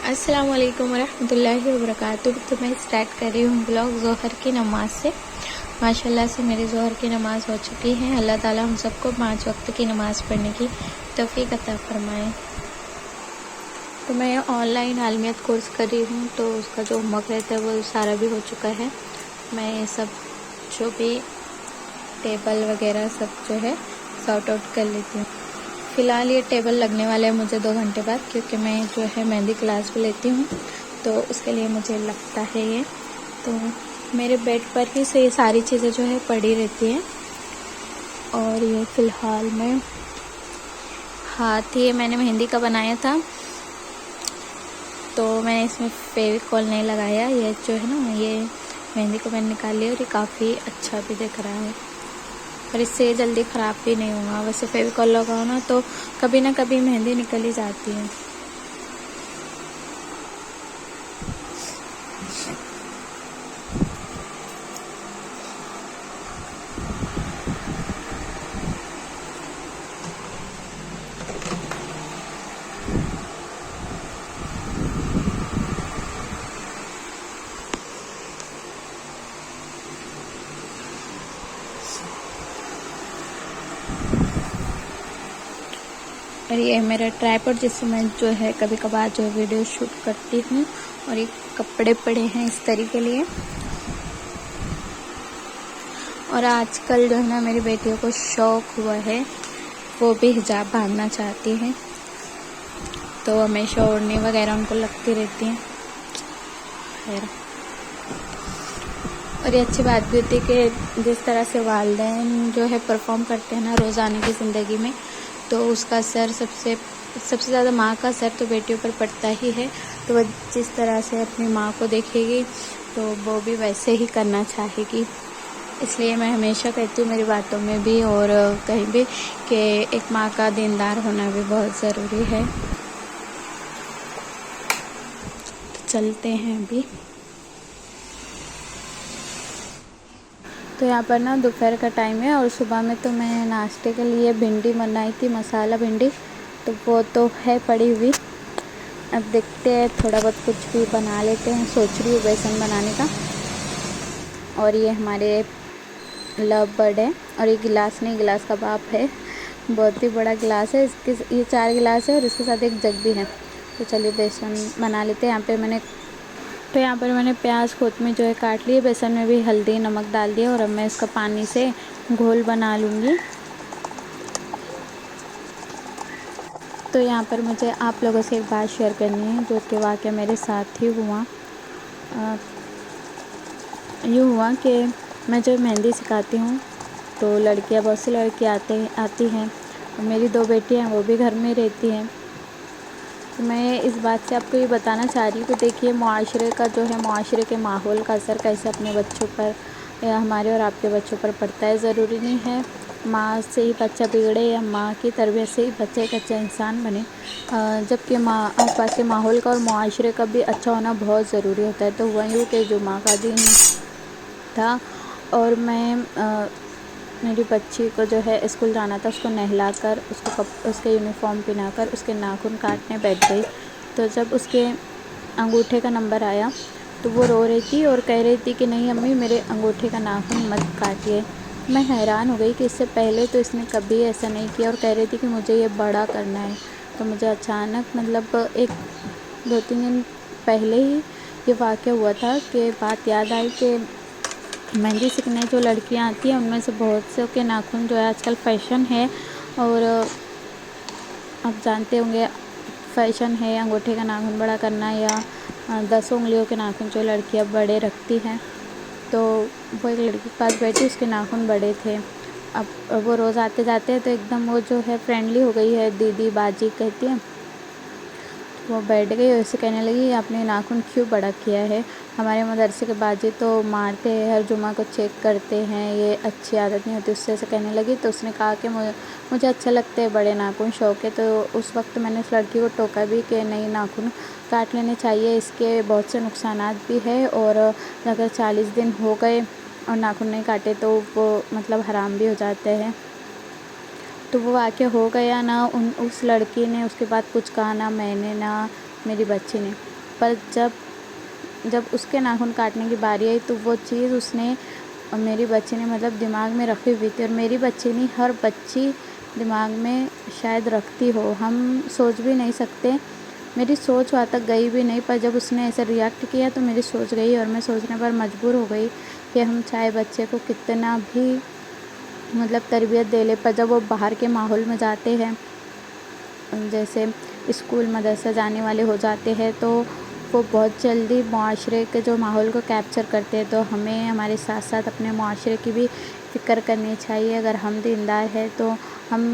अस्सलाम वालेकुम रहमतुल्लाहि वबरकातुह। तो मैं स्टार्ट कर रही हूँ ब्लॉग ज़ोहर की नमाज़ से। माशाल्लाह से मेरी ज़ोहर की नमाज़ हो चुकी है। अल्लाह ताला हम सबको 5 वक्त की नमाज़ पढ़ने की तौफीक अता फरमाए। तो मैं ऑनलाइन आलमियत कोर्स कर रही हूँ, तो उसका जो होमवर्क रहता है वो सारा भी हो चुका है। मैं ये सब जो भी टेबल वगैरह सब जो है सॉर्ट आउट कर लेती हूँ। फ़िलहाल ये टेबल लगने वाला है मुझे 2 घंटे बाद, क्योंकि मैं जो है मेहंदी क्लास भी लेती हूँ, तो उसके लिए मुझे लगता है ये। तो मेरे बेड पर ही से ये सारी चीज़ें जो है पड़ी रहती हैं। और ये फ़िलहाल में हाथ ये मैंने मेहंदी का बनाया था, तो मैंने इसमें फेविकॉल नहीं लगाया। ये जो है ना, ये मेहंदी को मैंने निकाल लिया और ये काफ़ी अच्छा भी दिख रहा है और इससे जल्दी ख़राब भी नहीं होगा। वैसे फेविकॉल लगाओ ना तो कभी ना कभी मेहंदी निकल ही जाती है। और ये मेरा ट्राइपॉड जिससे मैं जो है कभी कभार जो वीडियो शूट करती हूँ। और ये कपड़े पड़े हैं इस तरीके के लिए। और आजकल जो है ना मेरी बेटियों को शौक़ हुआ है, वो भी हिजाब बांधना चाहती हैं, तो हमेशा ओढ़नी वगैरह उनको लगती रहती हैं। खैर, और ये अच्छी बात भी होती है कि जिस तरह से वालिदैन जो है परफॉर्म करते हैं ना रोज़ाना की ज़िंदगी में, तो उसका असर सबसे ज़्यादा माँ का असर तो बेटियों पर पड़ता ही है। तो वह जिस तरह से अपनी माँ को देखेगी तो वो भी वैसे ही करना चाहेगी। इसलिए मैं हमेशा कहती हूँ मेरी बातों में भी और कहीं भी कि एक माँ का दीनदार होना भी बहुत ज़रूरी है। तो चलते हैं अभी। तो यहाँ पर ना दोपहर का टाइम है और सुबह में तो मैं नाश्ते के लिए भिंडी बनाई थी, मसाला भिंडी, तो वो तो है पड़ी हुई। अब देखते हैं थोड़ा बहुत कुछ भी बना लेते हैं। सोच रही हूँ बेसन बनाने का। और ये हमारे लव बर्ड है और ये गिलास नहीं, गिलास का बाप है। बहुत ही बड़ा गिलास है, इसके ये 4 गिलास है और इसके साथ एक जग भी है। तो चलिए बेसन बना लेते हैं। यहाँ पर मैंने प्याज कोतमीर जो है काट लिए, बेसन में भी हल्दी नमक डाल दिया और अब मैं इसका पानी से घोल बना लूँगी। तो यहाँ पर मुझे आप लोगों से एक बात शेयर करनी है, जो कि वाक़या मेरे साथ ही हुआ। यूँ हुआ कि मैं जब मेहंदी सिखाती हूँ तो लड़कियाँ, बहुत सी लड़कियाँ आती हैं। मेरी 2 बेटियाँ हैं, वो भी घर में रहती हैं। तो मैं इस बात से आपको ये बताना चाह रही हूँ कि देखिए मुआशरे का जो है, मुआशरे के माहौल का असर कैसे अपने बच्चों पर या हमारे और आपके बच्चों पर पड़ता है। ज़रूरी नहीं है माँ से ही बच्चा बिगड़े या माँ की तरबियत से ही बच्चा एक अच्छा इंसान बने, जबकि आस पास के माहौल का और मुआशरे का भी अच्छा होना बहुत ज़रूरी होता है। तो हुआ यूँ कि जुमा का दिन था और मैं मेरी बच्ची को जो है स्कूल जाना था, उसको नहलाकर उसके यूनिफॉर्म पहनाकर उसके नाखून काटने बैठ गई। तो जब उसके अंगूठे का नंबर आया तो वो रो रही थी और कह रही थी कि नहीं अम्मी, मेरे अंगूठे का नाखून मत काटिए। मैं हैरान हो गई कि इससे पहले तो इसने कभी ऐसा नहीं किया और कह रही थी कि मुझे ये बड़ा करना है। तो मुझे अचानक मतलब एक 2-3 दिन पहले ही ये वाक़या हुआ था कि बात याद आई कि मेहंदी सीखने जो लड़कियां आती हैं उनमें से बहुत से के नाखून जो है आजकल फ़ैशन है। और आप जानते होंगे फ़ैशन है अंगूठे का नाखून बड़ा करना या 10 उंगलियों के नाखून जो लड़कियां बड़े रखती हैं। तो वो एक लड़की के पास बैठी, उसके नाखून बड़े थे। अब वो रोज़ आते जाते हैं तो एकदम वो जो है फ्रेंडली हो गई है, दीदी बाजी कहती है। वो बैठ गई और उससे कहने लगी आपने नाखून क्यों बड़ा किया है। हमारे मदरसे के बाजी तो मारते हैं, हर जुमा को चेक करते हैं, ये अच्छी आदत नहीं होती। उससे ऐसे कहने लगी तो उसने कहा कि मुझे अच्छा लगते हैं बड़े नाखून, शौक़ है। तो उस वक्त मैंने उस लड़की को टोका भी कि नहीं, नाखून काट लेने चाहिए, इसके बहुत से नुकसानात भी है। और अगर 40 दिन हो गए और नाखून नहीं काटे तो वो मतलब हराम भी हो जाते हैं। तो वो वाक़या हो गया ना, उस लड़की ने उसके बाद कुछ कहा ना मैंने ना मेरी बच्ची ने। پر جب اس کے ناخن کاٹنے کی باری آئی تو وہ چیز اس نے میری بچی نے مطلب دماغ میں رکھی ہوئی تھی، اور میری بچی نہیں، ہر بچی دماغ میں شاید رکھتی ہو، ہم سوچ بھی نہیں سکتے، میری سوچ وہاں تک گئی بھی نہیں، پر جب اس نے ایسے ریئیکٹ کیا تو میری سوچ گئی، اور میں سوچنے پر مجبور ہو گئی کہ ہم چاہے بچے کو کتنا بھی مطلب تربیت دے لے، پر جب وہ باہر کے ماحول میں جاتے ہیں، جیسے اسکول مدرسہ جانے والے ہو جاتے ہیں، تو وہ بہت جلدی معاشرے کے جو ماحول کو کیپچر کرتے ہیں، تو ہمیں ہمارے ساتھ ساتھ اپنے معاشرے کی بھی فکر کرنی چاہیے۔ اگر ہم دیندار ہیں تو ہم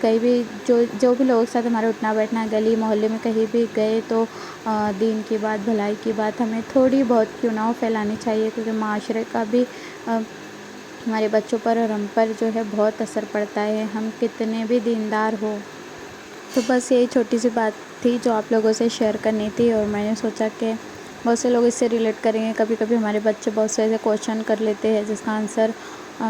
کہیں بھی جو بھی لوگوں کے ساتھ ہمارا اٹھنا بیٹھنا، گلی محلے میں کہیں بھی گئے تو دین کی بات، بھلائی کی بات ہمیں تھوڑی بہت کیوں نہ ہو پھیلانی چاہیے، کیونکہ معاشرے کا بھی ہمارے بچوں پر اور ہم پر جو ہے بہت اثر پڑتا ہے، ہم کتنے بھی دیندار ہو۔ تو بس یہی چھوٹی سی بات تھی جو آپ لوگوں سے شیئر کرنی تھی، اور میں نے سوچا کہ بہت سے لوگ اس سے ریلیٹ کریں گے۔ کبھی کبھی ہمارے بچے بہت سے ایسے کویشچن کر لیتے ہیں جس کا آنسر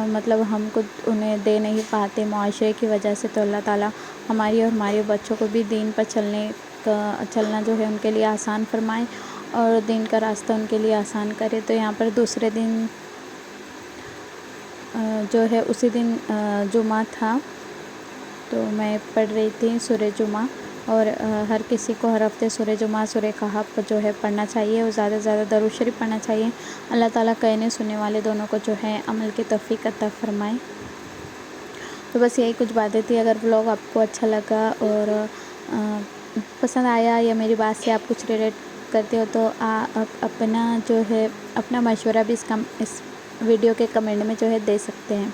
مطلب ہم خود انہیں دے نہیں پاتے معاشرے کی وجہ سے، تو اللہ تعالیٰ ہماری اور ہمارے بچوں کو بھی دین پر چلنا جو ہے ان کے لیے آسان فرمائے، اور دین کا راستہ ان کے لیے آسان کرے۔ تو یہاں پر دوسرے دن جو ہے اسی دن جمعہ تھا، تو میں پڑھ رہی تھی سورہ جمعہ، اور ہر کسی کو ہر ہفتے سورہ جمعہ، سورہ کہف جو ہے پڑھنا چاہیے، اور زیادہ سے زیادہ درود شریف پڑھنا چاہیے۔ اللہ تعالیٰ کہنے سننے والے دونوں کو جو ہے عمل کی توفیق عطا فرمائے۔ تو بس یہی کچھ باتیں تھی۔ اگر ولاگ آپ کو اچھا لگا اور پسند آیا، یا میری بات سے آپ کچھ ریلیٹ کرتے ہو، تو آپ اپنا جو ہے اپنا مشورہ بھی اس ویڈیو کے کمنٹ میں جو ہے دے سکتے ہیں۔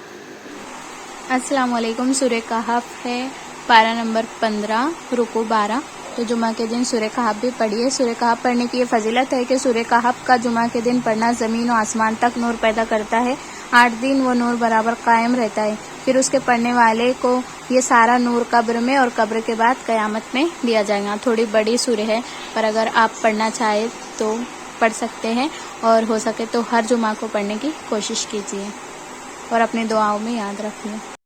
السلام علیکم۔ سورہ کہف ہے پارہ نمبر 15، رکوع 12۔ تو جمعہ کے دن سورہ کہف بھی پڑھیے۔ سورہ کہف پڑھنے کی یہ فضیلت ہے کہ سورہ کہف کا جمعہ کے دن پڑھنا زمین و آسمان تک نور پیدا کرتا ہے، 8 دن وہ نور برابر قائم رہتا ہے، پھر اس کے پڑھنے والے کو یہ سارا نور قبر میں اور قبر کے بعد قیامت میں دیا جائے گا۔ تھوڑی بڑی سورہ ہے، پر اگر آپ پڑھنا چاہیں تو پڑھ سکتے ہیں، اور ہو سکے تو ہر جمعہ کو پڑھنے کی کوشش کیجیے، اور اپنی دعاؤں میں یاد رکھیے۔